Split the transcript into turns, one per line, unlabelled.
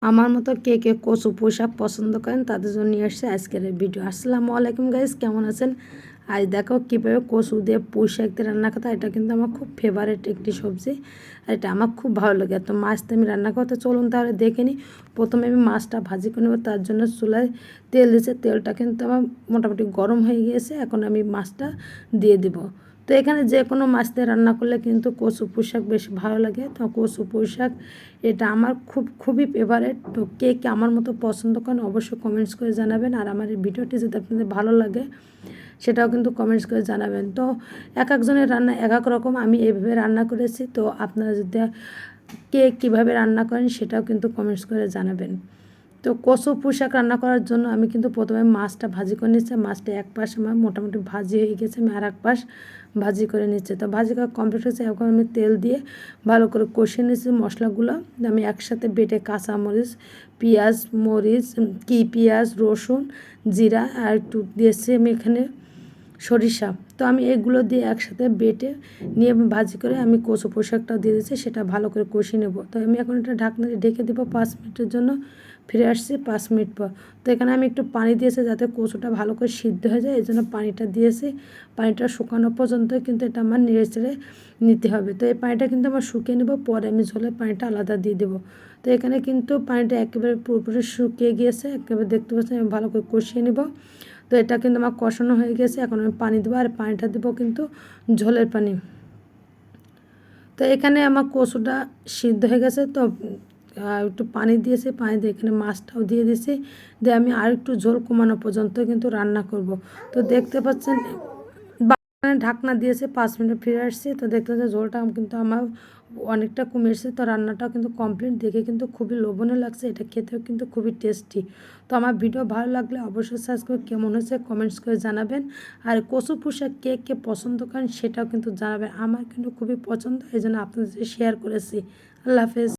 আমার মতো কে কে কচু পোশাক পছন্দ করেন তাদের জন্য নিয়ে আসছে আজকের এই ভিডিও। আসসালামু আলাইকুম গাইস, কেমন আছেন? আজ দেখো কীভাবে কচু দিয়ে পোশাক দিয়ে রান্না করতে। এটা কিন্তু আমার খুব ফেভারিট একটি সবজি, আর এটা আমার খুব ভালো লাগে। তো মাছটা আমি রান্না করতে চলুন তাহলে দেখে নিই। প্রথমে আমি মাছটা ভাজি করে নেব, তার জন্য চুলায় তেল দিয়েছে। তেলটা কিন্তু আমার মোটামুটি গরম হয়ে গিয়েছে, এখন আমি মাছটা দিয়ে দিব। তো এখানে যে কোনো মাছ দিয়ে রান্না করলে কিন্তু কচু পোশাক বেশ ভালো লাগে। তো কচু পোশাক এটা আমার খুবই ফেভারিট। তো কে কে আমার মতো পছন্দ করেন অবশ্যই কমেন্টস করে জানাবেন। আর আমার এই ভিডিওটি যদি আপনাদের ভালো লাগে সেটাও কিন্তু কমেন্টস করে জানাবেন। তো এক একজনের রান্না এক এক রকম, আমি এইভাবে রান্না করেছি। তো আপনারা যদি কে কীভাবে রান্না করেন সেটাও কিন্তু কমেন্টস করে জানাবেন। তো কচু পোশাক রান্না করার জন্য আমি কিন্তু প্রথমে মাছটা ভাজি করে নিচ্ছি। মাছটা এক পাশ আমার মোটামুটি ভাজি হয়ে গেছে, আমি আর এক পাশ ভাজি করে নিচ্ছি। তো ভাজি করা কমপ্লিট হয়েছে, এখন আমি তেল দিয়ে ভালো করে কষিয়ে নিচ্ছি। মশলাগুলো আমি একসাথে বেটে কাঁচামরিচ, পেঁয়াজ, রসুন, জিরা আর একটু দিয়েছি আমি এখানে সরিষা। তো আমি এগুলো দিয়ে একসাথে বেটে নিয়ে ভাজি করে আমি কচু পোশাকটাও দিয়ে দিচ্ছি, সেটা ভালো করে কষিয়ে নেব। তো আমি এখন এটা ঢাকনা দিয়ে ঢেকে দেবো 5 মিনিটের জন্য। ফিরে আসছি 5 মিনিট পর। তো এখানে আমি একটু পানি দিয়েছি যাতে কচুটা ভালো করে সিদ্ধ হয়ে যায়, এই জন্য পানিটা দিয়েছি। পানিটা শুকানো পর্যন্ত কিন্তু এটা আমার নেড়ে চেড়ে নিতে হবে। তো এই পানিটা কিন্তু আমার শুকিয়ে নেব, পরে আমি ঝোলের পানিটা আলাদা দিয়ে দেবো। তো এখানে কিন্তু পানিটা একেবারে পুরোপুরি শুকিয়ে গিয়েছে, একেবারে দেখতে পাচ্ছি। আমি ভালো করে কষিয়ে নেব। তো এটা কিন্তু আমার কষানো হয়ে গেছে, এখন আমি পানি দেবো, আর পানিটা দেবো কিন্তু ঝোলের পানি। তো এখানে আমার কচুটা সিদ্ধ হয়ে গেছে। তো একটু পানি দিয়েছি, পানি দিয়ে এখানে মাছটাও দিয়ে দিয়েছি, দিয়ে আমি আর একটু ঝোল কমানো পর্যন্ত কিন্তু রান্না করব। তো দেখতে পাচ্ছেন ঢাকনা দিয়েছে, 5 মিনিট ফিরে আসছি। তো দেখতে পাচ্ছি ঝোলটা কিন্তু আমার অনেকটা কমে এসেছে। তো রান্নাটাও কিন্তু কমপ্লিট, দেখে কিন্তু খুবই লোভনীয় লাগছে, এটা খেতেও কিন্তু খুবই টেস্টি। তো আমার ভিডিও ভালো লাগলে অবশ্যই সাবস্ক্রাইব, কেমন হয়েছে কমেন্টস করে জানাবেন। আর কচু পোশাক কে কে পছন্দ করেন সেটাও কিন্তু জানাবেন। আমার কিন্তু খুবই পছন্দ, এই জন্য আপনাদের শেয়ার করেছি। আল্লাহ হাফেজ।